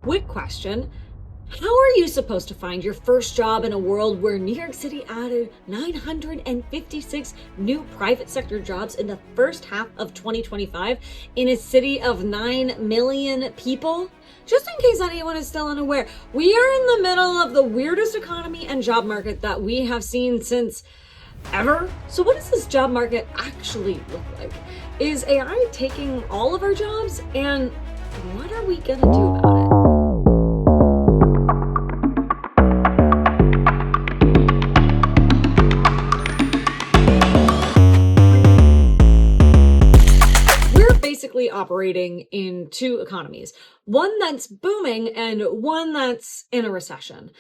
Quick question. How are you supposed to find your first job in a world where New York City added 956 new private sector jobs in the first half of 2025 in a city of 9 million people? Just in case anyone is still unaware, we are in the middle of the weirdest economy and job market that we have seen since ever. So what does this job market actually look like? Is AI taking all of our jobs? And what are we gonna do about it? We're basically operating in two economies, one that's booming and one that's in a recession.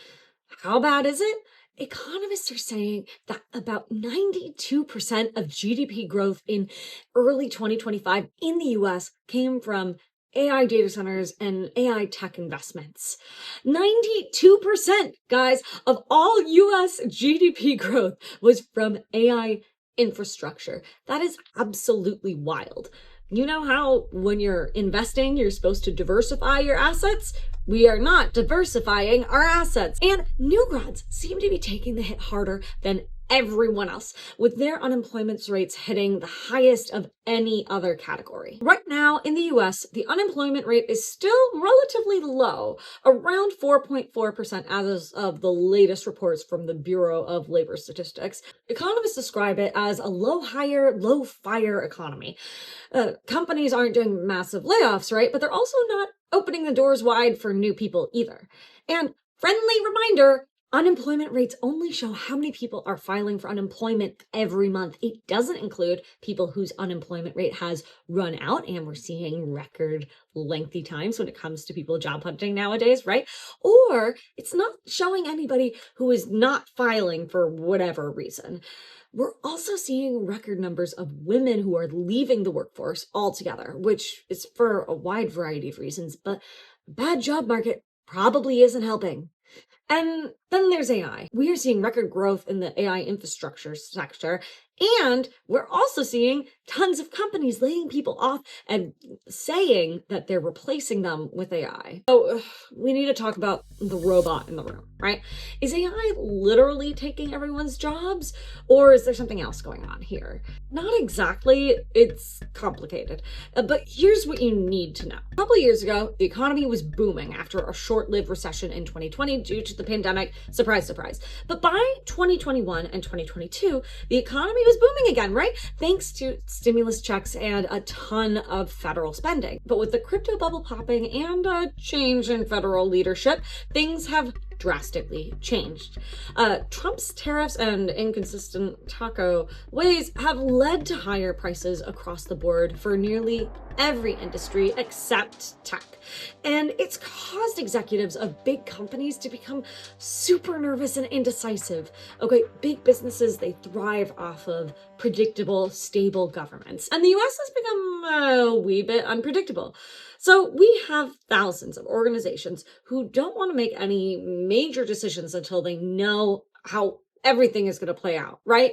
How bad is it? Economists are saying that about 92% of GDP growth in early 2025 in the US came from AI data centers and AI tech investments. 92%, guys, of all US GDP growth was from AI infrastructure. That is absolutely wild. You know how when you're investing, you're supposed to diversify your assets? We are not diversifying our assets. And new grads seem to be taking the hit harder than everyone else, with their unemployment rates hitting the highest of any other category. Right now in the US, the unemployment rate is still relatively low, around 4.4% as of the latest reports from the Bureau of Labor Statistics. Economists describe it as a low hire, low fire economy. Companies aren't doing massive layoffs, right? But they're also not opening the doors wide for new people either. And friendly reminder, unemployment rates only show how many people are filing for unemployment every month. It doesn't include people whose unemployment rate has run out, and we're seeing record lengthy times when it comes to people job hunting nowadays, right? Or it's not showing anybody who is not filing for whatever reason. We're also seeing record numbers of women who are leaving the workforce altogether, which is for a wide variety of reasons, but bad job market probably isn't helping. And then there's AI. We are seeing record growth in the AI infrastructure sector, and we're also seeing tons of companies laying people off and saying that they're replacing them with AI. So we need to talk about the robot in the room, right? Is AI literally taking everyone's jobs, or is there something else going on here? Not exactly. It's complicated. But here's what you need to know. A couple of years ago, the economy was booming after a short-lived recession in 2020 due to the pandemic. Surprise, surprise. But by 2021 and 2022, the economy was booming again, right? Thanks to stimulus checks and a ton of federal spending. But with the crypto bubble popping and a change in federal leadership, things have drastically changed. Trump's tariffs and inconsistent taco ways have led to higher prices across the board for nearly every industry except tech. And it's caused executives of big companies to become super nervous and indecisive. Okay, big businesses, they thrive off of predictable, stable governments. And the US has become a wee bit unpredictable. So we have thousands of organizations who don't want to make any major decisions until they know how everything is going to play out, right?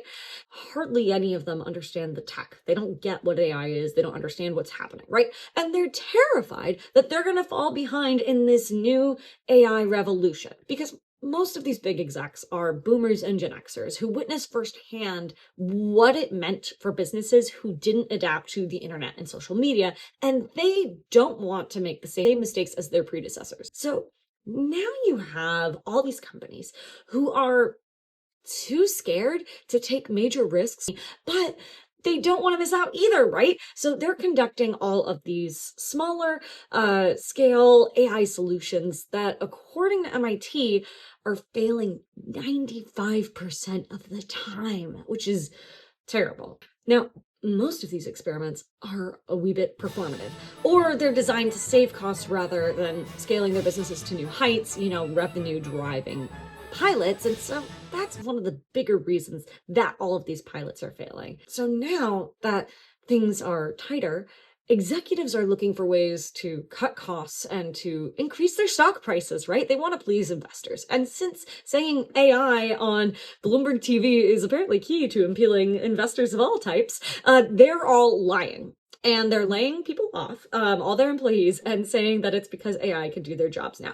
Hardly any of them understand the tech. They don't get what AI is. They don't understand what's happening, right? And they're terrified that they're going to fall behind in this new AI revolution, because most of these big execs are boomers and Gen Xers who witnessed firsthand what it meant for businesses who didn't adapt to the internet and social media, and they don't want to make the same mistakes as their predecessors. So now you have all these companies who are too scared to take major risks, but they don't want to miss out either, right? So they're conducting all of these smaller scale AI solutions that, according to MIT, are failing 95% of the time, which is terrible. Now, most of these experiments are a wee bit performative, or they're designed to save costs rather than scaling their businesses to new heights, revenue driving pilots. And so that's one of the bigger reasons that all of these pilots are failing. So now that things are tighter, executives are looking for ways to cut costs and to increase their stock prices, right? They want to please investors. And since saying AI on Bloomberg TV is apparently key to appealing investors of all types, they're all lying. and they're laying people off, all their employees, and saying that it's because AI can do their jobs now.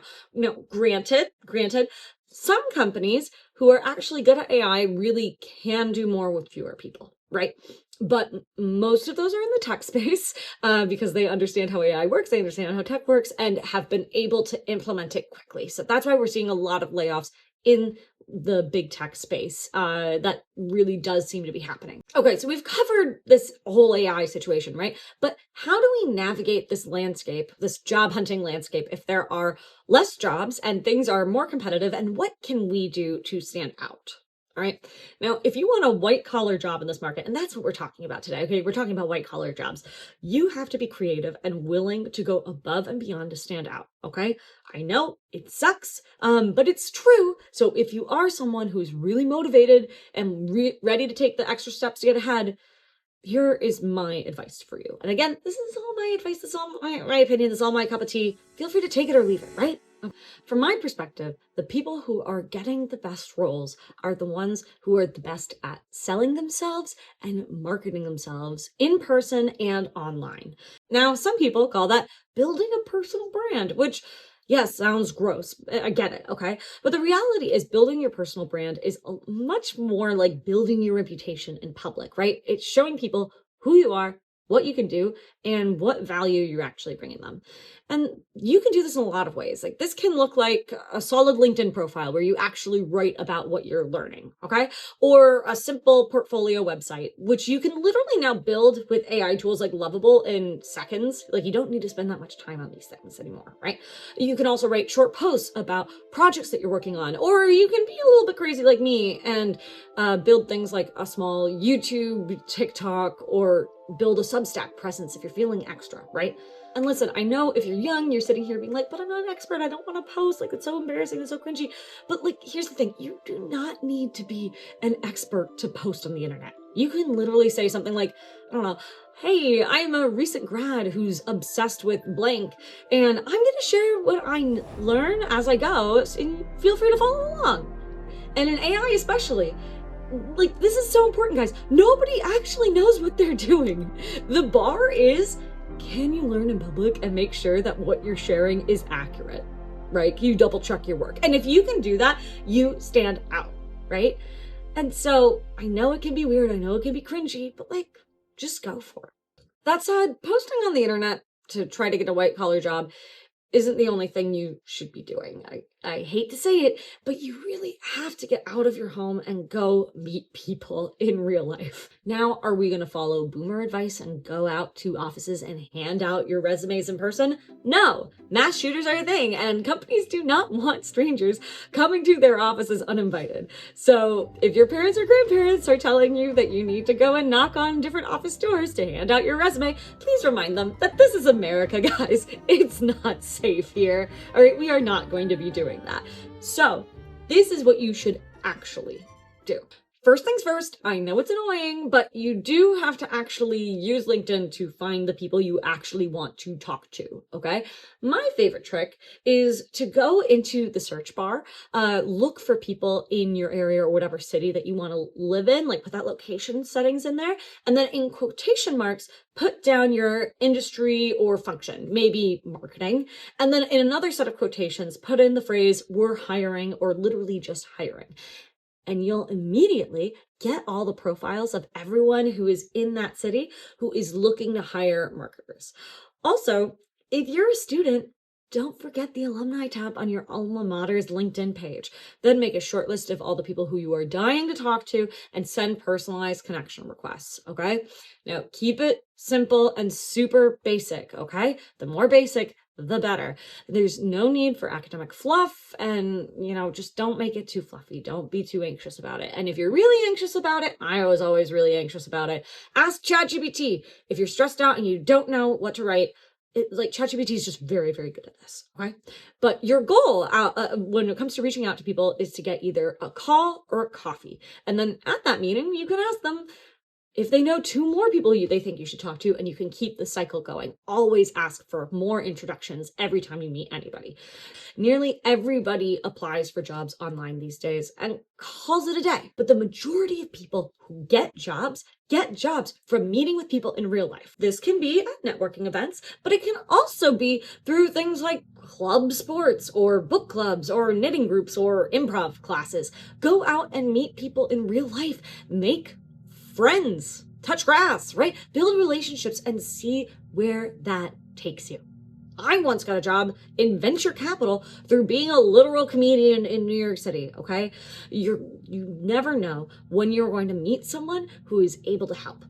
Granted, some companies who are actually good at AI really can do more with fewer people, right? But most of those are in the tech space because they understand how AI works, they understand how tech works, and have been able to implement it quickly. So that's why we're seeing a lot of layoffs in the big tech space. That really does seem to be happening. Okay, so we've covered this whole AI situation, right? But how do we navigate this landscape, this job hunting landscape, if there are less jobs and things are more competitive, and what can we do to stand out? All right. Now, if you want a white collar job in this market, and that's what we're talking about today, okay, we're talking about white collar jobs, you have to be creative and willing to go above and beyond to stand out. Okay. I know it sucks, but it's true. So if you are someone who's really motivated and ready to take the extra steps to get ahead, here is my advice for you. And again, this is all my advice. This is all my opinion. This is all my cup of tea. Feel free to take it or leave it, right? From my perspective, the people who are getting the best roles are the ones who are the best at selling themselves and marketing themselves in person and online. Now, some people call that building a personal brand, which, yes, sounds gross. I get it, okay? But the reality is building your personal brand is much more like building your reputation in public, right? It's showing people who you are, what you can do, and what value you're actually bringing them. And you can do this in a lot of ways. Like this can look like a solid LinkedIn profile where you actually write about what you're learning, okay? Or a simple portfolio website, which you can literally now build with AI tools like Lovable in seconds. Like you don't need to spend that much time on these things anymore, right? You can also write short posts about projects that you're working on, or you can be a little bit crazy like me and build things like a small YouTube, TikTok, or build a Substack presence if you're feeling extra, right? And listen, I know if you're young, you're sitting here being like, but I'm not an expert. I don't want to post. Like, it's so embarrassing. It's so cringy. But like, here's the thing. You do not need to be an expert to post on the internet. You can literally say something like, I don't know, hey, I'm a recent grad who's obsessed with blank, and I'm going to share what I learn as I go, and feel free to follow along. And in AI especially, like, this is so important, guys. Nobody actually knows what they're doing. The bar is, can you learn in public and make sure that what you're sharing is accurate, right? You double check your work. And if you can do that, you stand out, right? And so I know it can be weird. I know it can be cringy, but like, just go for it. That said, posting on the internet to try to get a white collar job isn't the only thing you should be doing. I hate to say it, but you really have to get out of your home and go meet people in real life. Now, are we going to follow boomer advice and go out to offices and hand out your resumes in person? No, mass shooters are a thing, and companies do not want strangers coming to their offices uninvited. So if your parents or grandparents are telling you that you need to go and knock on different office doors to hand out your resume, please remind them that this is America, guys. It's not safe here. All right, we are not going to be doing that. So this is what you should actually do. First things first, I know it's annoying, but you do have to actually use LinkedIn to find the people you actually want to talk to, okay? My favorite trick is to go into the search bar, look for people in your area or whatever city that you want to live in, like put that location settings in there, and then in quotation marks, put down your industry or function, maybe marketing, and then in another set of quotations, put in the phrase, we're hiring, or literally just hiring. And you'll immediately get all the profiles of everyone who is in that city who is looking to hire marketers. Also, if you're a student, don't forget the alumni tab on your alma mater's LinkedIn page. Then make a short list of all the people who you are dying to talk to and send personalized connection requests, okay? Now, keep it simple and super basic, okay? The more basic, the better. There's no need for academic fluff, and just don't make it too fluffy. Don't be too anxious about it. And if you're really anxious about it, I was always really anxious about it, ask ChatGPT. If you're stressed out and you don't know what to write, ChatGPT is just very, very good at this, okay? But your goal when it comes to reaching out to people is to get either a call or a coffee. And then at that meeting, you can ask them, If they know two more people they think you should talk to, and you can keep the cycle going. Always ask for more introductions every time you meet anybody. Nearly everybody applies for jobs online these days and calls it a day. But the majority of people who get jobs from meeting with people in real life. This can be at networking events, but it can also be through things like club sports or book clubs or knitting groups or improv classes. Go out and meet people in real life. Make friends, touch grass, right? Build relationships and see where that takes you. I once got a job in venture capital through being a literal comedian in New York City, okay? You never know when you're going to meet someone who is able to help.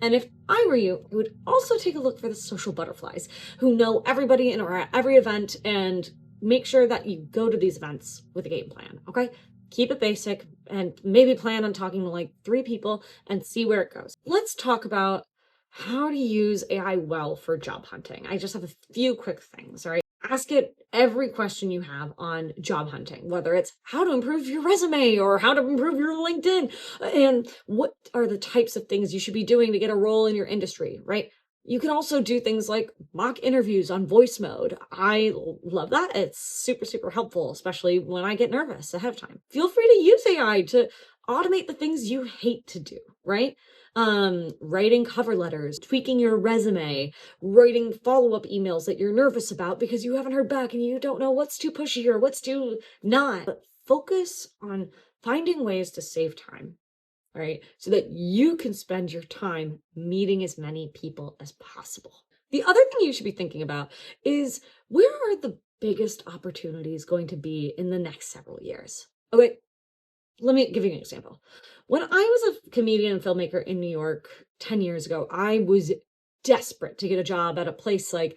And if I were you, I would also take a look for the social butterflies who know everybody and are at every event, and make sure that you go to these events with a game plan, okay? Keep it basic and maybe plan on talking to like 3 people and see where it goes. Let's talk about how to use AI well for job hunting. I just have a few quick things, all right? Ask it every question you have on job hunting, whether it's how to improve your resume or how to improve your LinkedIn, and what are the types of things you should be doing to get a role in your industry, right? You can also do things like mock interviews on voice mode. I love that. It's super, super helpful, especially when I get nervous ahead of time. Feel free to use AI to automate the things you hate to do, right? Writing cover letters, tweaking your resume, writing follow-up emails that you're nervous about because you haven't heard back and you don't know what's too pushy or what's too not. But focus on finding ways to save time, right? So that you can spend your time meeting as many people as possible. The other thing you should be thinking about is, where are the biggest opportunities going to be in the next several years? Okay, let me give you an example. When I was a comedian and filmmaker in New York 10 years ago, I was desperate to get a job at a place like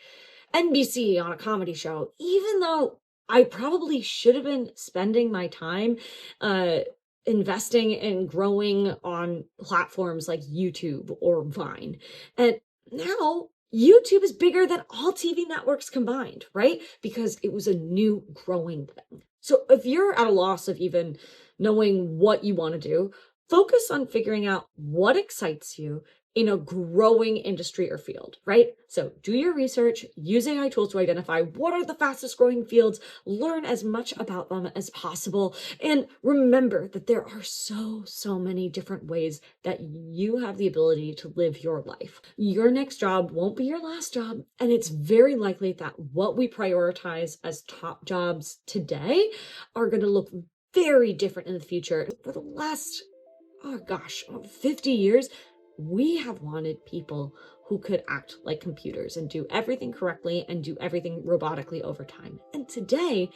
NBC on a comedy show, even though I probably should have been spending my time investing in growing on platforms like YouTube or Vine. And now YouTube is bigger than all TV networks combined, right? Because it was a new growing thing. So if you're at a loss of even knowing what you want to do, focus on figuring out what excites you in a growing industry or field, right? So do your research, use AI tools to identify what are the fastest growing fields, learn as much about them as possible, and remember that there are so many different ways that you have the ability to live your life. Your next job won't be your last job, and it's very likely that what we prioritize as top jobs today are going to look very different in the future. For the last, 50 years, we have wanted people who could act like computers and do everything correctly and do everything robotically over time. And today,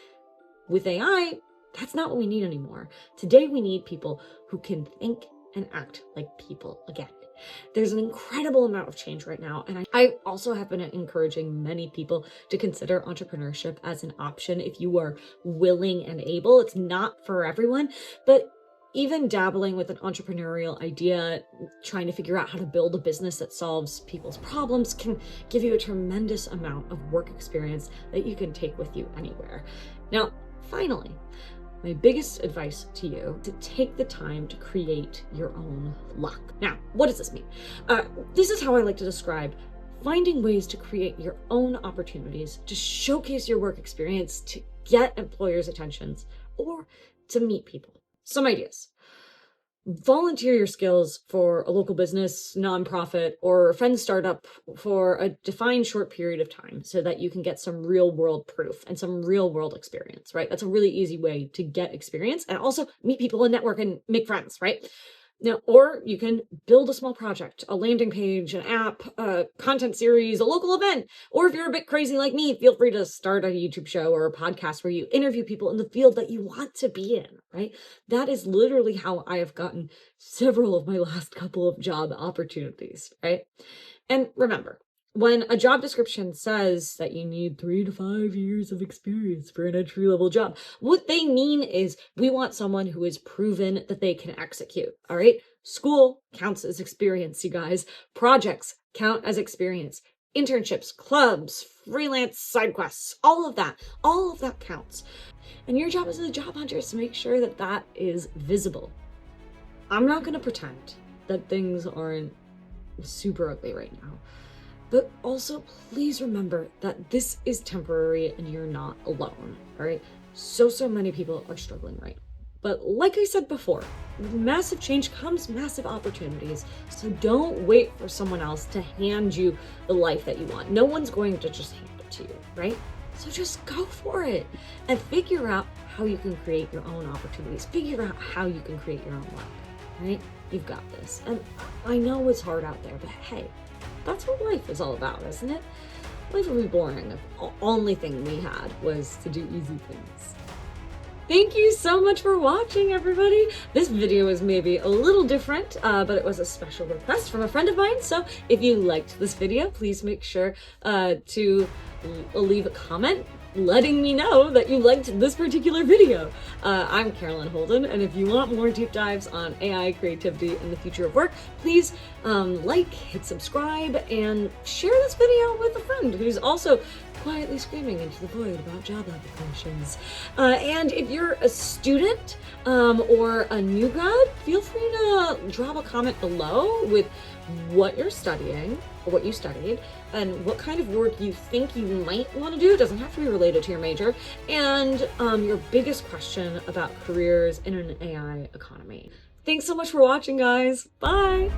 with AI, that's not what we need anymore. Today, we need people who can think and act like people again. There's an incredible amount of change right now. And I also have been encouraging many people to consider entrepreneurship as an option if you are willing and able. It's not for everyone, but even dabbling with an entrepreneurial idea, trying to figure out how to build a business that solves people's problems, can give you a tremendous amount of work experience that you can take with you anywhere. Now, finally, my biggest advice to you is to take the time to create your own luck. Now, what does this mean? This is how I like to describe finding ways to create your own opportunities, to showcase your work experience, to get employers' attentions, or to meet people. Some ideas. Volunteer your skills for a local business, nonprofit, or friend startup for a defined short period of time so that you can get some real world proof and some real world experience, right? That's a really easy way to get experience and also meet people and network and make friends, right? Now, or you can build a small project, a landing page, an app, a content series, a local event. Or if you're a bit crazy like me, feel free to start a YouTube show or a podcast where you interview people in the field that you want to be in, right? That is literally how I have gotten several of my last couple of job opportunities, right? And remember, when a job description says that you need 3 to 5 years of experience for an entry-level job, what they mean is we want someone who is proven that they can execute, all right? School counts as experience, you guys. Projects count as experience. Internships, clubs, freelance side quests, all of that counts. And your job as a job hunter is to make sure that that is visible. I'm not going to pretend that things aren't super ugly right now. But also, please remember that this is temporary and you're not alone, all right? So many people are struggling right now. But like I said before, with massive change comes massive opportunities. So don't wait for someone else to hand you the life that you want. No one's going to just hand it to you, right? So just go for it and figure out how you can create your own opportunities. Figure out how you can create your own luck, right? You've got this. And I know it's hard out there, but hey, that's what life is all about, isn't it? Life would be boring if the only thing we had was to do easy things. Thank you so much for watching, everybody. This video is maybe a little different, but it was a special request from a friend of mine. So if you liked this video, please make sure to leave a comment letting me know that you liked this particular video. I'm Carolyn Holden, and if you want more deep dives on AI, creativity, and the future of work, please hit subscribe, and share this video with a friend who's also quietly screaming into the void about job applications. And if you're a student or a new grad, feel free to drop a comment below with what you're studying or what you studied and what kind of work you think you might want to do. It doesn't have to be related to your major, and your biggest question about careers in an AI economy. Thanks so much for watching, guys. Bye.